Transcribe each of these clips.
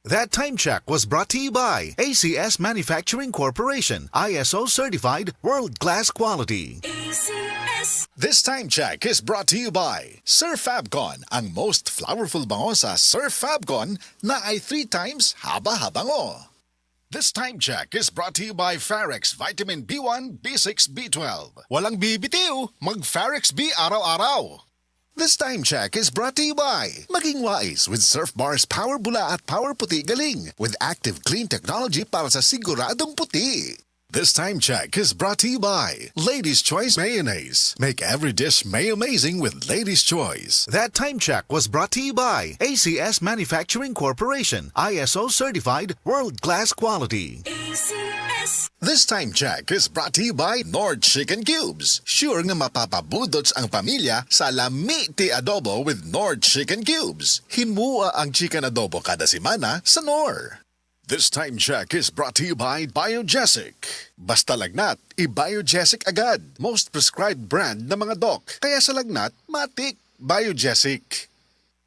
That time check was brought to you by ACS Manufacturing Corporation, ISO certified world-class quality. ACS. This time check is brought to you by Sir Fabcon, ang most flowerful bango sa Sir Fabcon na ay 3 times haba-habango. This time check is brought to you by Farex Vitamin B1, B6, B12. Walang bibitiw, mag-Farex B araw-araw. This time check is brought to you by Maging Wise with Surf Bar's Power Bula at Power Puti Galing with active clean technology para sa siguradong puti. This time check is brought to you by Ladies' Choice Mayonnaise. Make every dish may-amazing with Ladies' Choice. That time check was brought to you by ACS Manufacturing Corporation, ISO certified world-class quality. ACS. This time check is brought to you by Nord Chicken Cubes. Sure nga mapapabudots ang pamilya sa lami ti adobo with Nord Chicken Cubes. Himua ang chicken adobo kada semana sa Nor. This time check is brought to you by Biogesic. Basta lagnat, i-Biogesic agad. Most prescribed brand ng mga doc. Kaya sa lagnat, matik, Biogesic.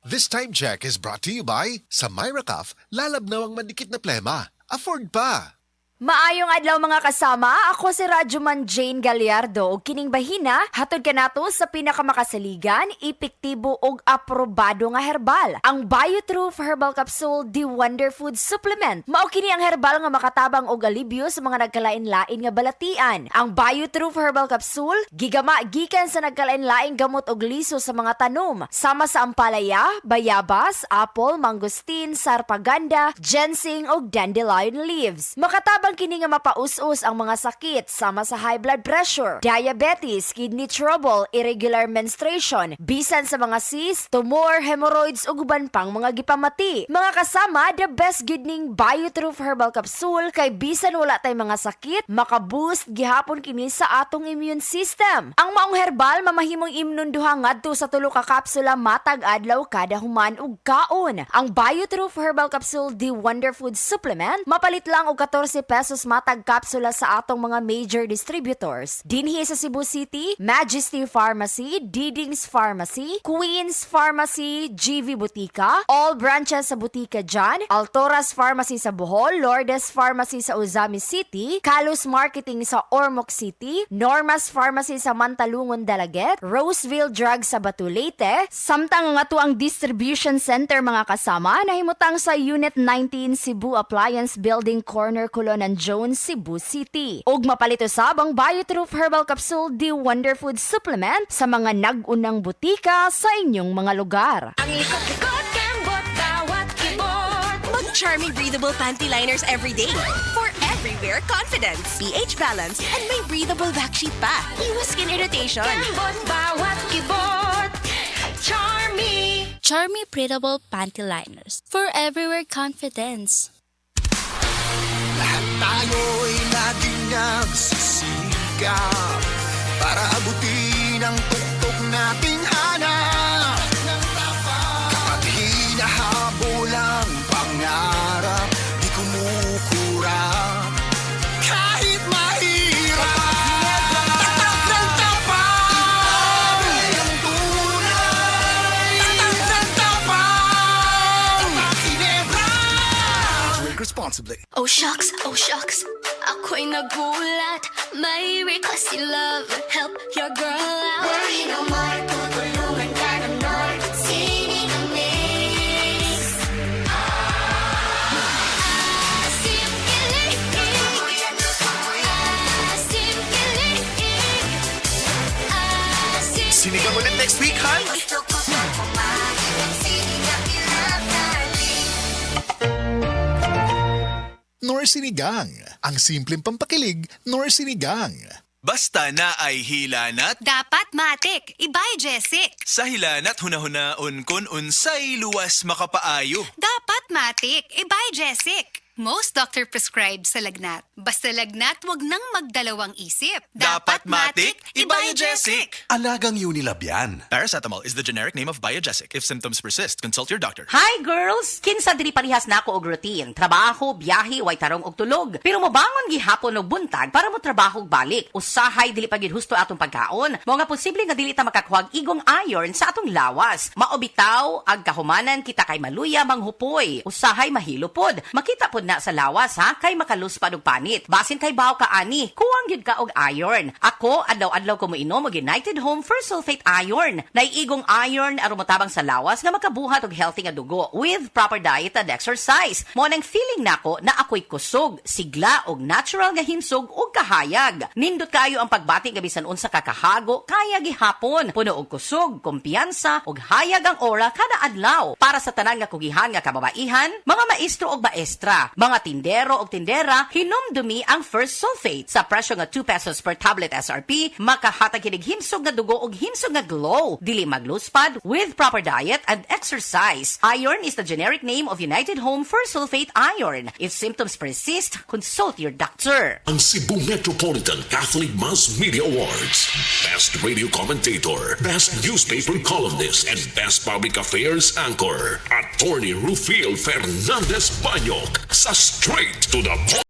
This time check is brought to you by sa Myra Cuff, lalabnaw ang manikit na plema. Afford pa. Maayong adlaw mga kasama, ako si Radyoman Jane Gallardo ug kining bahina hatod kanato sa pinakamakasaligan, epektibo ug aprobado nga herbal, ang BioTruth Herbal Capsule The Wonder Food Supplement. Mao kini ang herbal nga makatabang og alibyo sa mga nagkalain-lain nga balatian. Ang BioTruth Herbal Capsule gigama gikan sa nagkalain-laing gamot og liso sa mga tanom, sama sa ampalaya, bayabas, apple, mangosteen, sarpaganda, ginseng ug dandelion leaves. Makatabang kini nga mapaus-us ang mga sakit sama sa high blood pressure, diabetes, kidney trouble, irregular menstruation, bisan sa mga cyst, tumor, hemorrhoids ug uban pang mga gipamati. Mga kasama, the best good ning BioTruth Herbal Capsule kay bisan wala tay mga sakit, makaboost gihapon kini sa atong immune system. Ang maong herbal mamahimong imnon duha ngadto sa 3 ka kapsula matag adlaw kada human ug kaon. Ang BioTruth Herbal Capsule The Wonder Food Supplement mapalit lang og 14 pesos matag kapsula sa atong mga major distributors. Dinhi sa Cebu City, Majesty Pharmacy, Didings Pharmacy, Queens Pharmacy, GV Butika, all branches sa Butika dyan, Altoras Pharmacy sa Bohol, Lourdes Pharmacy sa Ozami City, Kalus Marketing sa Ormoc City, Normas Pharmacy sa Mantalungon, Dalaget, Roseville Drug sa Batu Leyte, samtang nga to ang distribution center mga kasama na himutang sa Unit 19 Cebu Appliance Building Corner, Colonan Jones, Cebu City. Og mapalito sabang BioTruth Herbal Capsule The Wonder Food Supplement sa mga nag-unang butika sa inyong mga lugar. Ang likot-likot kembot bawat kibot. Mag-charming breathable panty liners every day. For everywhere confidence. pH balance and may breathable back sheet pa. Iwas skin irritation. Kembot bawat kibot. Charmy. Charmy Breathable Panty Liners for everywhere confidence. Lahat tayo'y laging nagsisikap para abutin ang tuktok nating hanap. Kapag hinahabol ang pangarap, di kumukurap. Kahit mahirap, tatak ng tapang. Ang tunay, tatak ng tapang. Tatak Ginebra. Drink responsibly. Oh shucks, ako'y nagulat. May request si love, help your girl out. Worry no more, tutulungan ka ng Nord. Singing a mix. Simkilig. Simkilig. Sinigang ulit next week, Han? Gusto ko pa pumahin. Sinigang ilap natin. Nor Sinigang. Ang simpleng pampakilig, Nor Sinigang. Basta na ay hilanat, Dapat matik. I-Biogesic. sa hilanat hunahuna-on kun unsay luwas makapaayo. Dapat matik. I-Biogesic. Most doctor prescribe sa lagnat. Basta lagnat, wag nang magdalawang isip. Dapat matik, i-Biogesic. Alagang Unilab yan. Paracetamol is the generic name of Biogesic. If symptoms persist, consult your doctor. Hi girls! Kinsa diri parihas na ako og routine. Trabaho, biyahe, way tarong og tulog. Pero mobangon gihapon og buntag para mo trabaho og balik. Usahay dili pa gid husto atong pagkaon. Mo nga posible nga dili ta makakuhag igong iron sa atong lawas. Maobitaw ag kahumanan kita kay maluya manghupoy. Usahay mahilo pod. Makita pod na sa lawas ha kay makaluspad og panit. Basin kay baw ka ani. Kuwang gyud ka og iron. Ako adlaw-adlaw ko moinom og United Home First Sulfate Iron. Naiigong iron aron motabang sa lawas nga makabuhat og healthy nga dugo with proper diet and exercise. Mo nang feeling nako na ako'y kusog, sigla og natural nga himsog og kahayag. Nindot kayo ang pagbati nga bisan unsa ka kahago kaya gihapon. Puno og kusog, kumpiyansa og hayag ang aura kada adlaw. Para sa tanan nga kugihan nga kababaihan, mga maestro og maestra, mga tindero og tindera, hinumdumi ang First Sulfate sa presyo nga 2 pesos per tablet SRP, makahatag kinig himsog nga dugo og himsog nga glow. Dili magluspad with proper diet and exercise. Iron is the generic name of United Home First Sulfate Iron. If symptoms persist, consult your doctor. Ang Cebu Metropolitan Catholic Mass Media Awards. Best Radio Commentator, Best Newspaper Columnist, and Best Public Affairs Anchor. Attorney Rufiel Fernandez Banyok sa Straight to the Point.